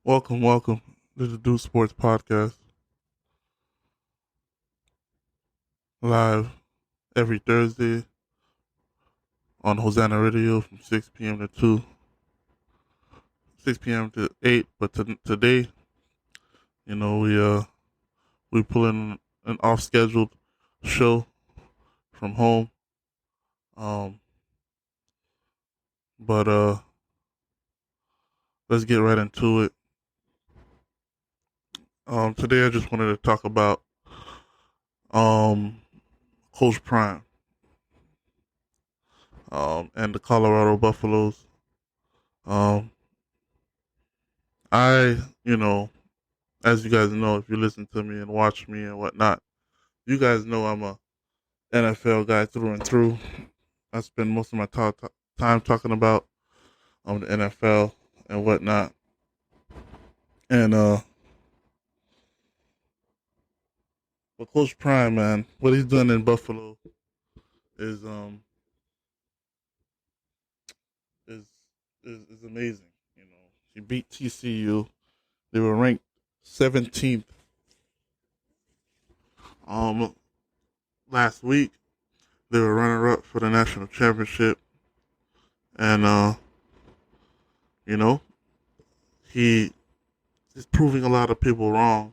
Welcome to the Do Sports Podcast, live every Thursday on Hosanna Radio from 6 p.m. to 2, 6 p.m. to 8. But today, we pull in an off scheduled show from home. Um, but let's get right into it. Today I just wanted to talk about um Coach Prime and the Colorado Buffaloes. Um, I as you guys know, if you listen to me and watch me and whatnot, you guys know I'm a NFL guy through and through. I spend most of my time talking about the NFL and whatnot. And but Coach Prime, man, what he's done in Buffalo is is is amazing. He beat TCU. They were ranked 17th um last week. They were runner up for the national championship, and you know he is proving a lot of people wrong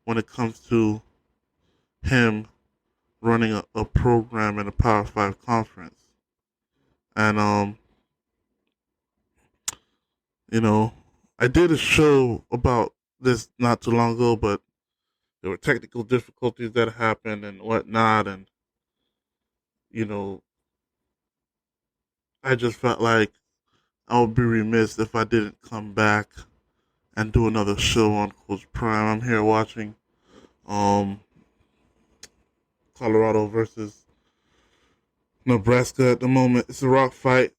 when it comes to him running a program in a Power Five conference. And you know, I did a show about this not too long ago, but there were technical difficulties that happened and whatnot, and you know, I just felt like I would be remiss if I didn't come back and do another show on Coach Prime. I'm here watching um Colorado versus Nebraska at the moment. It's a rock fight.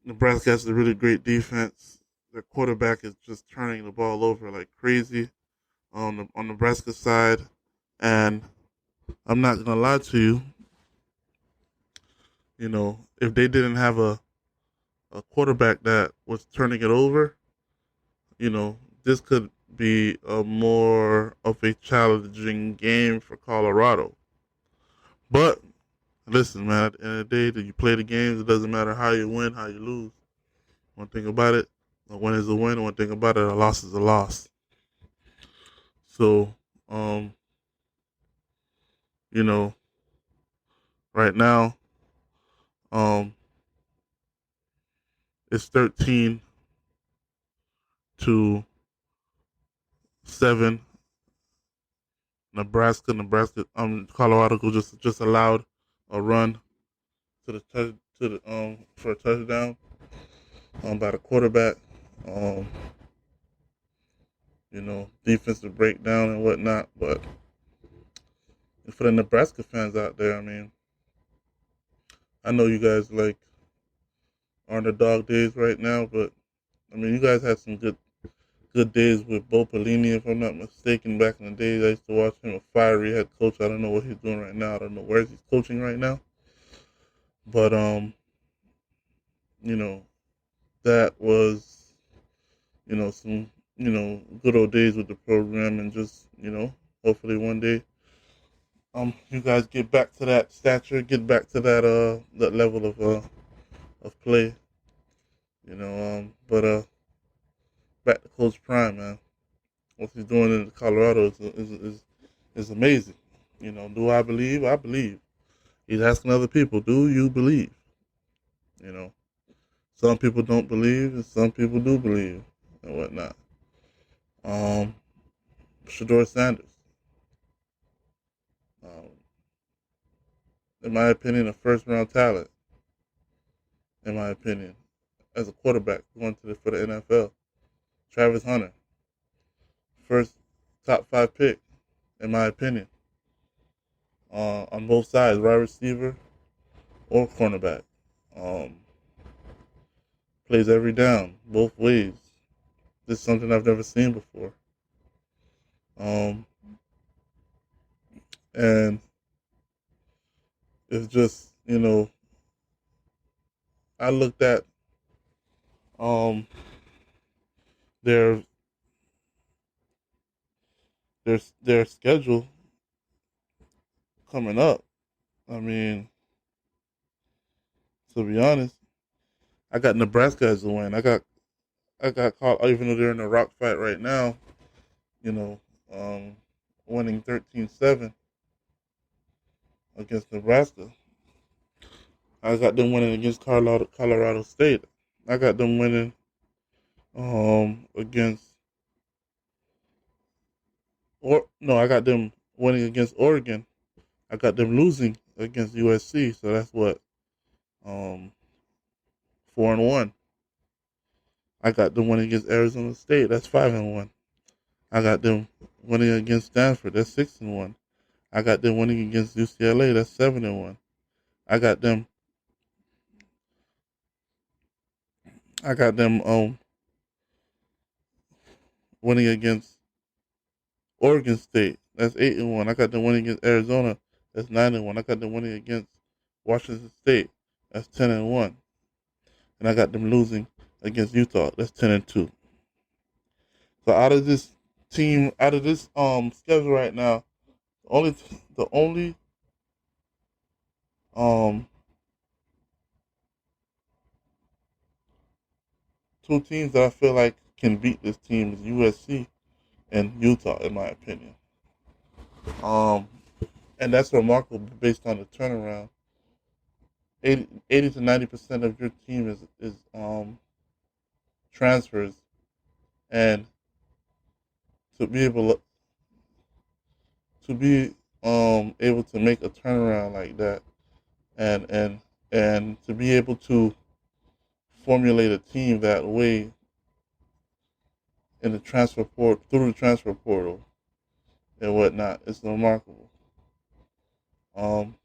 Nebraska has a really great defense. Their quarterback is just turning the ball over like crazy on Nebraska side, and I'm not gonna lie to you. If they didn't have a quarterback that was turning it over, this could be a more of a challenging game for Colorado. But listen, man, at the end of the day, that you play the games, it doesn't matter how you win, how you lose. One thing about it, a win is a win. One thing about it, a loss is a loss. So, um, you know, right now, um, it's 13-7. Colorado just allowed a run for a touchdown by the quarterback. Um, defensive breakdown and whatnot. But for the Nebraska fans out there, I mean, I know you guys are in the dog days right now, but I mean, you guys had some good days with Bo Pelini, if I'm not mistaken. Back in the days, I used to watch him, a fiery head coach. I don't know what he's doing right now. I don't know where he's coaching right now, but you know, that was some good old days with the program, and just hopefully one day you guys get back to that stature, get back to that level of play, but back to Coach Prime, man. What he's doing in Colorado is amazing. Do I believe? I believe. He's asking other people, do you believe? You know, some people don't believe, and some people do believe, and whatnot. Um, Shador Sanders, um, in my opinion, a first round talent. In my opinion, as a quarterback going for the NFL. Travis Hunter, first top 5 pick, in my opinion. On both sides, wide receiver or cornerback. Um, Plays every down, both ways. This is something I've never seen before. Um, and it's just, I looked at um their their schedule coming up. I mean, to be honest, I got Nebraska as a win. I got caught even though they're in a rock fight right now. You know, um, winning 13-7 against Nebraska. I got them winning against Colorado State. I got them winning against or no, I got them winning against Oregon. I got them losing against USC. So that's what 4-1. I got them winning against Arizona State. That's 5-1. I got them winning against Stanford. That's 6-1. I got them winning against UCLA. That's 7-1. I got them. I got them winning against Oregon State. That's 8-1. I got them winning against Arizona. That's 9-1. I got them winning against Washington State. That's 10-1. And I got them losing against Utah. That's 10-2. So out of this schedule right now, the only um two teams that I feel like can beat this team is USC and Utah, in my opinion. Um, and that's remarkable based on the turnaround. 80 to 90% of your team is transfers, and to be able to make a turnaround like that, and to be able to formulate a team that way in the through the transfer portal and whatnot, it's remarkable. Um,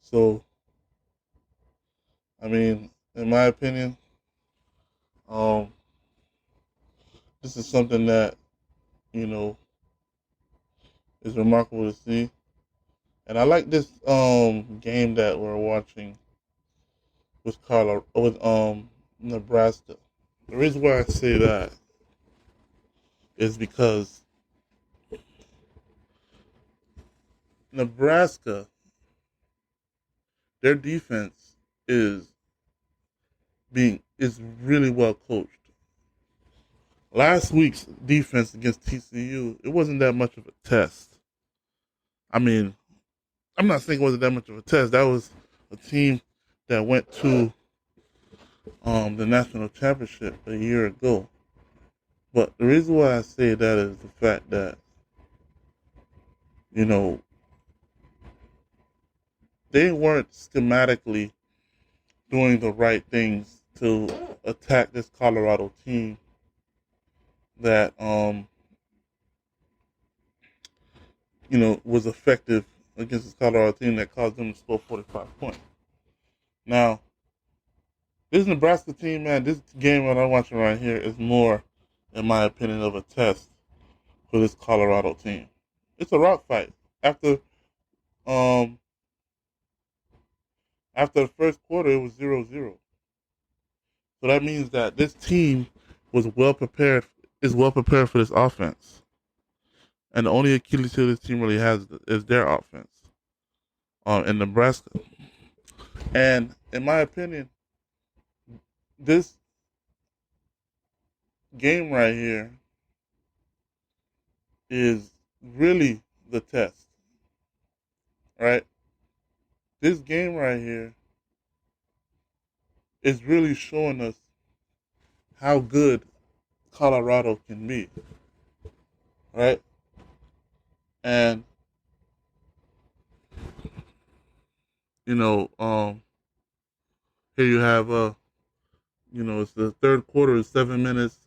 so I mean, in my opinion, um, this is something that you know is remarkable to see, and I like this game that we're watching with Nebraska. The reason why I say that is because Nebraska, their defense is really well coached. Last week's defense against TCU, it wasn't that much of a test. I mean, I'm not saying it wasn't that much of a test. That was a team that went to the national championship a year ago. But the reason why I say that is the fact that, you know, they weren't schematically doing the right things to attack this Colorado team that was effective against this Colorado team that caused them to score 45 points. Now, this Nebraska team, man, this game that I'm watching right here is more, in my opinion, of a test for this Colorado team. It's a rock fight. After the first quarter, it was 0-0. So that means that this team is well prepared for this offense. And the only Achilles heel this team really has is their offense in Nebraska. And in my opinion, this game right here is really the test, right? This game right here is really showing us how good Colorado can be, right? And here you have it's the third quarter, is 7 minutes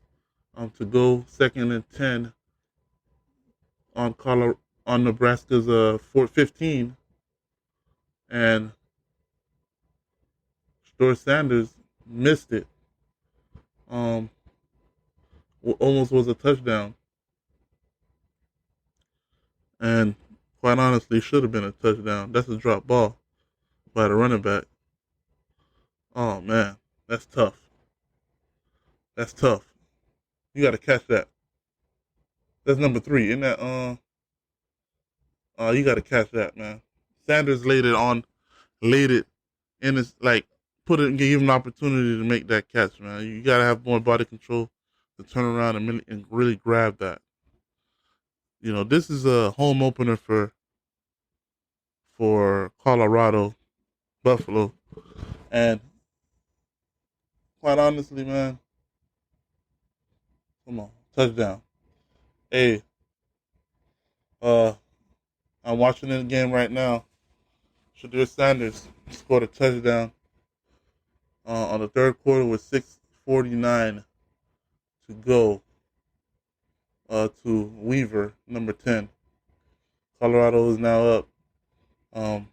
to go, 2nd and 10 on Nebraska's 4-15, and Shedeur Sanders missed it. Almost was a touchdown, and quite honestly, should have been a touchdown. That's a drop ball by the running back. Oh man, that's tough. That's tough. You got to catch that. That's number 3. In that you got to catch that, man. Sanders laid it in his like put it and give him an opportunity to make that catch, man. You got to have more body control to turn around and really grab that. You know, this is a home opener for Colorado, Buffalo, and quite honestly, man, come on, touchdown. Hey, uh, I'm watching it again right now. Shadir Sanders scored a touchdown on the third quarter with 6:49 to go to Weaver, number 10. Colorado is now up um,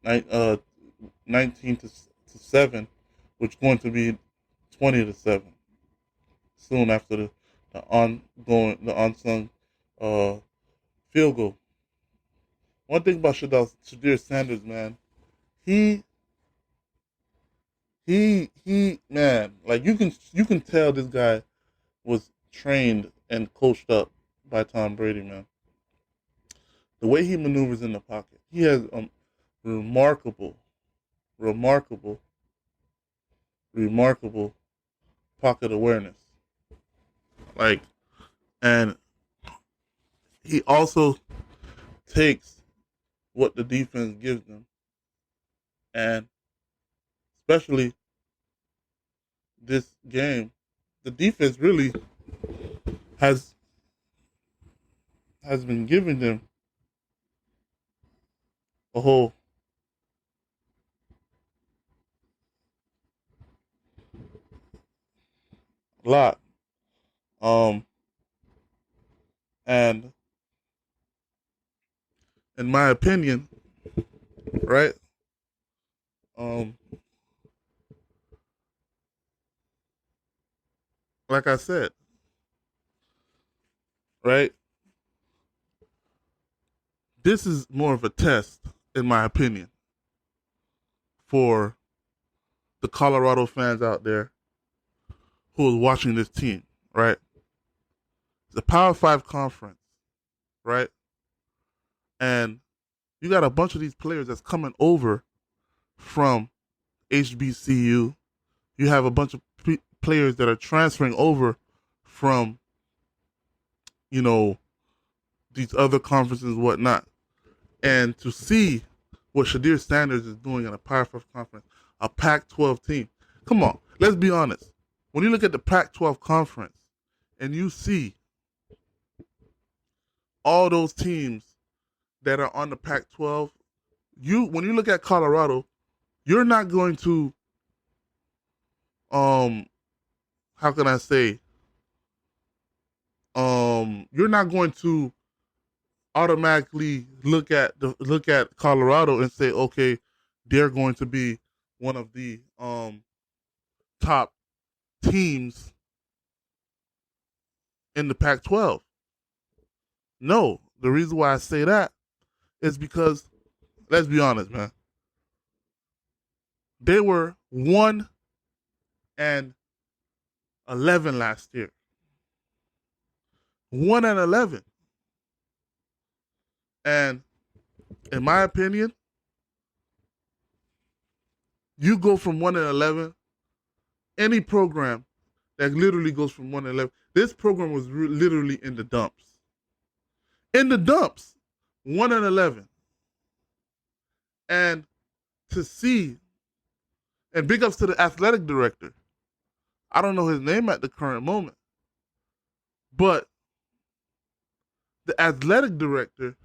19 to 7, which is going to be 20 to 7 soon after the unsung field goal. One thing about Shadir Sanders, man, he man, like you can tell this guy was trained and coached up by Tom Brady, man. The way he maneuvers in the pocket, he has remarkable, remarkable, remarkable pocket awareness. Like, and he also takes what the defense gives them, and especially this game, the defense really has been giving them a whole lot. And in my opinion, right? Um, like I said, right? This is more of a test, in my opinion, for the Colorado fans out there who is watching this team, right? It's a Power 5 conference, right? And you got a bunch of these players that's coming over from HBCU. You have a bunch of players that are transferring over from, you know, these other conferences and whatnot. And to see what Shadir Sanders is doing in a Power 5 conference, a Pac-12 team. Come on, let's be honest. When you look at the Pac-12 conference and you see all those teams that are on the Pac-12, when you look at Colorado, you're not going to how can I say you're not going to automatically look at Colorado and say, okay, they're going to be one of the top teams in the Pac-12. No, the reason why I say that is because, let's be honest, man, they were 1-11 last year. 1-11. And in my opinion, you go from 1-11, any program that literally goes from 1-11, this program was literally in the dumps. In the dumps, 1-11. And to see, and big ups to the athletic director. I don't know his name at the current moment, but the athletic director,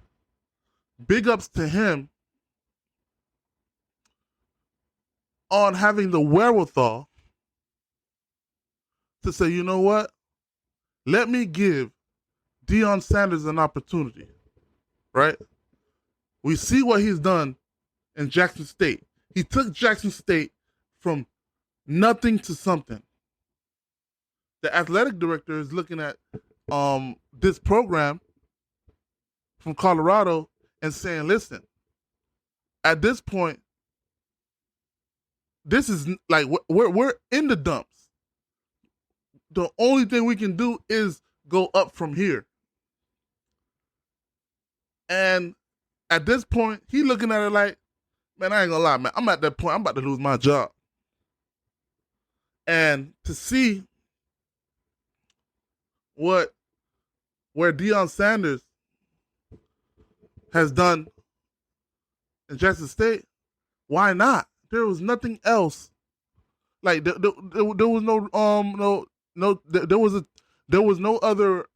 big ups to him on having the wherewithal to say, you know what? Let me give Deion Sanders an opportunity, right? We see what he's done in Jackson State. He took Jackson State from nothing to something. The athletic director is looking at this program from Colorado and saying, listen, at this point, this is like we're in the dumps. The only thing we can do is go up from here. And at this point, he looking at it like, man, I ain't gonna lie, man. I'm at that point. I'm about to lose my job. And to see what where Deion Sanders has done in Jackson State, why not? There was nothing else. Like there was there was no other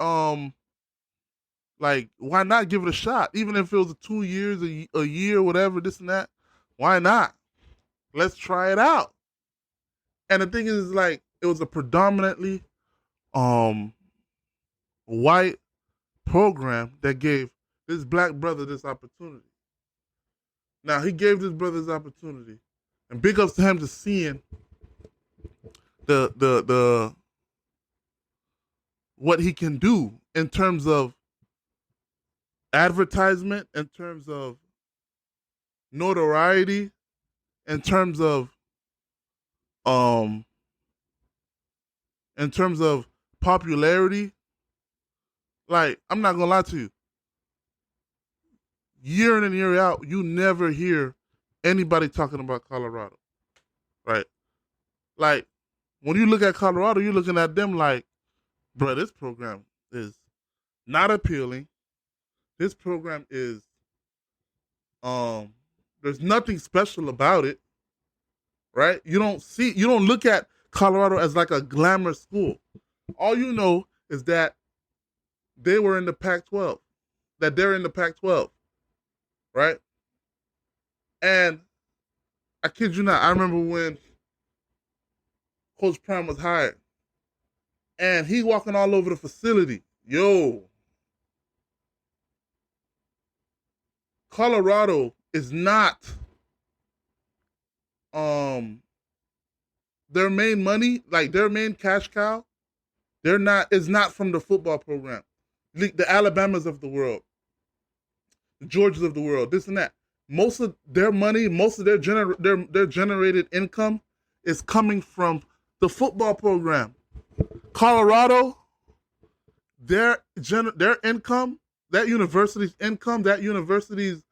like, why not give it a shot? Even if it was 2 years, a year, whatever, this and that. Why not? Let's try it out. And the thing is, like, it was a predominantly white program that gave this black brother this opportunity. Now, he gave this brother this opportunity. And big ups to him to seeing the what he can do in terms of advertisement, in terms of notoriety, in terms of popularity. Like, I'm not gonna lie to you. Year in and year out, you never hear anybody talking about Colorado. Right? Like, when you look at Colorado, you're looking at them like, bro, this program is not appealing. This program is there's nothing special about it. Right? You don't look at Colorado as like a glamour school. All you know is that they were in the Pac-12. That they're in the Pac-12. Right? And I kid you not, I remember when Coach Prime was hired. And he walking all over the facility. Yo. Colorado is not their main money, like their main cash cow, is not from the football program. The Alabamas of the world, the Georgias of the world, this and that. Most of their money, most of their generated income is coming from the football program. Colorado, their income, that university's income, that university's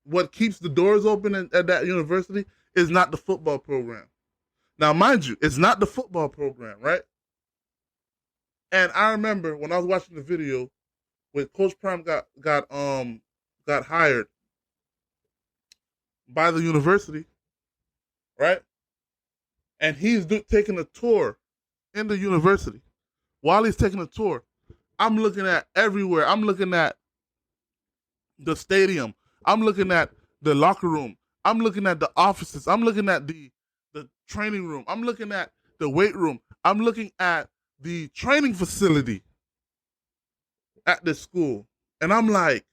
what keeps the doors open at that university is not the football program. Now, mind you, it's not the football program, right? And I remember when I was watching the video when Coach Prime got hired by the university, right? And he's taking a tour in the university. While he's taking a tour, I'm looking at everywhere. I'm looking at the stadium. I'm looking at the locker room. I'm looking at the offices. I'm looking at the training room. I'm looking at the weight room. I'm looking at the training facility at this school. And I'm like,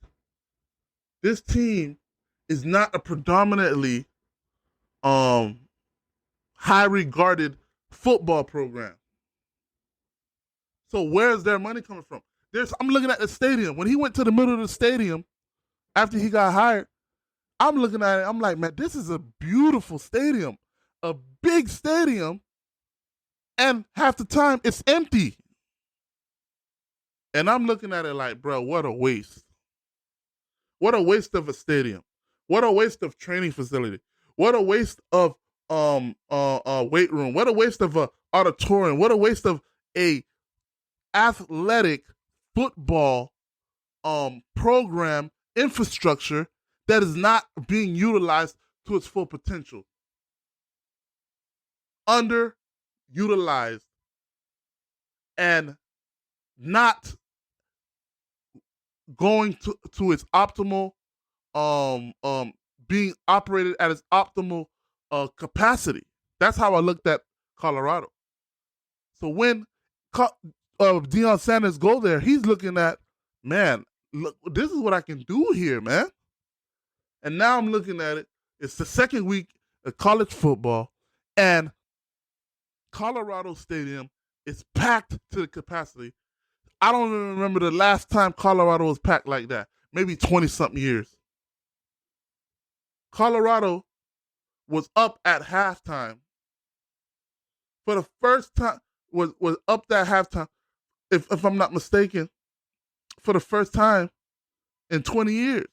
this team is not a predominantly high regarded football program. So where's their money coming from? I'm looking at the stadium. When he went to the middle of the stadium after he got hired, I'm looking at it. I'm like, man, this is a beautiful stadium, a big stadium, and half the time it's empty. And I'm looking at it like, bro, what a waste. What a waste of a stadium. What a waste of training facility. What a waste of weight room. What a waste of a auditorium. What a waste of a athletic football program infrastructure that is not being utilized to its full potential. Underutilized and not going to its optimal being operated at its optimal capacity. That's how I looked at Colorado. So when Deion Sanders go there, he's looking at, man, look, this is what I can do here, man. And now I'm looking at it. It's the second week of college football, and Colorado Stadium is packed to the capacity. I don't even remember the last time Colorado was packed like that. Maybe 20-something years. Colorado was up at halftime. For the first time, was up that halftime, if I'm not mistaken, for the first time in 20 years.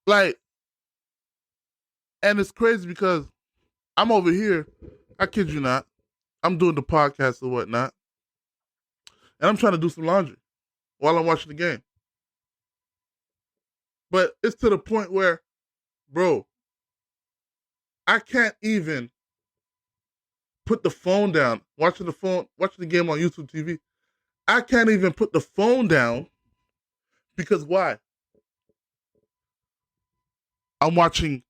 Like, and it's crazy because I'm over here, I kid you not, I'm doing the podcast or whatnot, and I'm trying to do some laundry while I'm watching the game. But it's to the point where, bro, I can't even put the phone down, watching the game on YouTube TV. I can't even put the phone down because why? I'm watching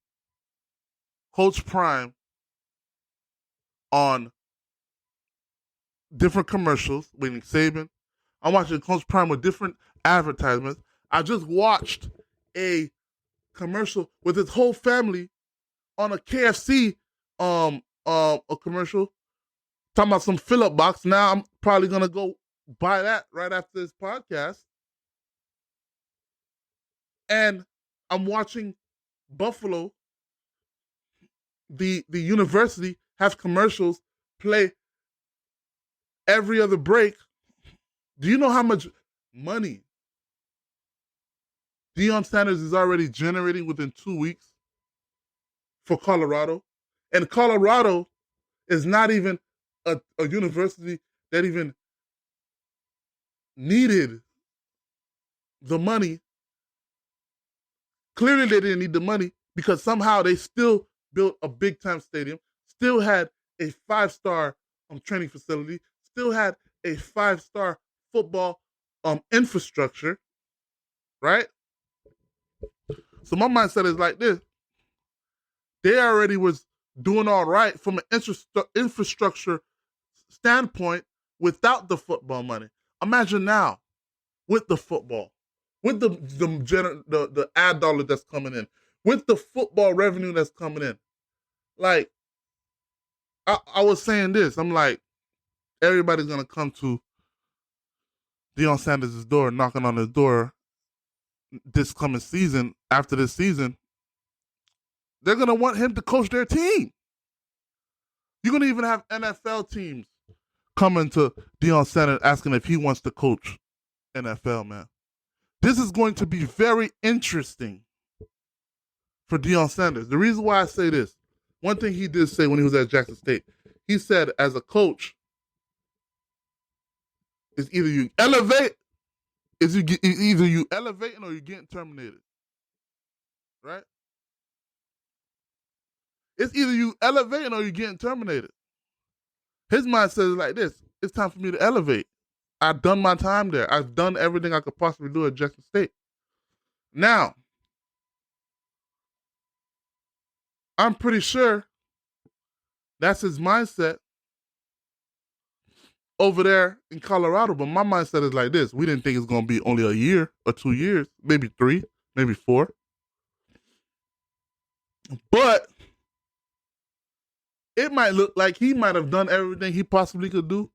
Coach Prime on different commercials with Nick Saban. I'm watching Coach Prime with different advertisements. I just watched a commercial with his whole family on a KFC a commercial talking about some fill-up box. Now I'm probably gonna go buy that right after this podcast. And I'm watching Buffalo, the university, have commercials play every other break. Do you know how much money Deion Sanders is already generating within 2 weeks for Colorado? And Colorado is not even a university that even needed the money. Clearly, they didn't need the money because somehow they still built a big-time stadium, still had a 5-star training facility, still had a 5-star football infrastructure, right? So my mindset is like this. They already was doing all right from an infrastructure standpoint without the football money. Imagine now with the football, with the ad dollar that's coming in, with the football revenue that's coming in. Like, I was saying this, I'm like, everybody's gonna come to Deion Sanders' door, knocking on his door this coming season. After this season, they're gonna want him to coach their team. You're gonna even have NFL teams coming to Deion Sanders asking if he wants to coach NFL, man. This is going to be very interesting for Deion Sanders. The reason why I say this, one thing he did say when he was at Jackson State, he said as a coach, it's either you elevate, either you elevating or you're getting terminated, right? It's either you elevating or you're getting terminated. His mindset is like this: it's time for me to elevate. I've done my time there. I've done everything I could possibly do at Jackson State. Now, I'm pretty sure that's his mindset over there in Colorado. But my mindset is like this. We didn't think it's going to be only a year or 2 years, maybe 3, maybe 4. But it might look like he might have done everything he possibly could do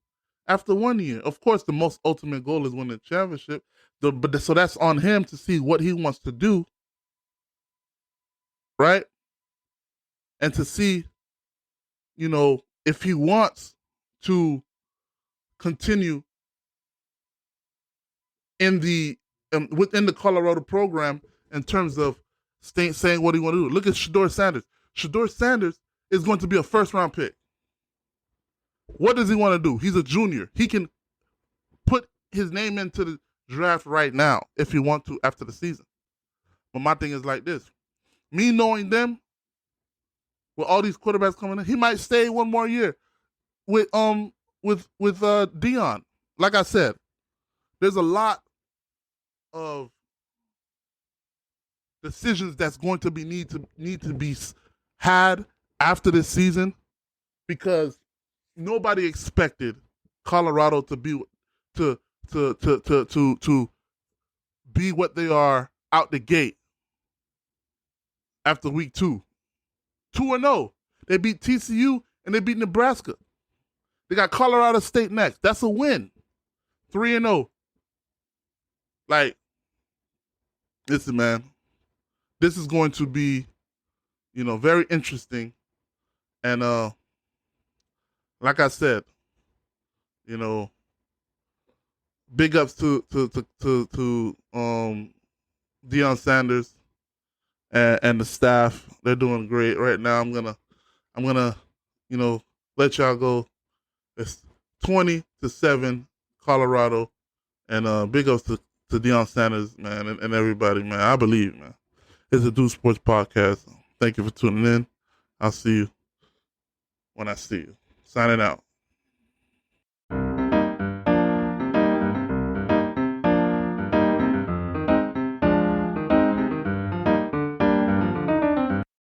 after 1 year. Of course, the most ultimate goal is winning the championship. So that's on him to see what he wants to do, right? And to see, if he wants to continue within the Colorado program in terms of saying what he want to do. Look at Shedeur Sanders. Shedeur Sanders is going to be a first-round pick. What does he want to do? He's a junior. He can put his name into the draft right now if he wants to after the season. But my thing is like this. Me knowing them, with all these quarterbacks coming in, he might stay 1 more year with Deion. Like I said, there's a lot of decisions that's going to be need to be had after this season because nobody expected Colorado to be to be what they are out the gate after week 2. 2-0. They beat TCU and they beat Nebraska. They got Colorado State next. That's a win. 3-0. Like, listen, man. This is going to be, very interesting. And like I said, big ups to Deion Sanders and the staff. They're doing great right now. I'm gonna you know let y'all go. It's 20-7 Colorado, and big ups to Deion Sanders, man, and everybody, man. I believe, man. It's a Do Sports podcast. Thank you for tuning in. I'll see you when I see you. Signing out.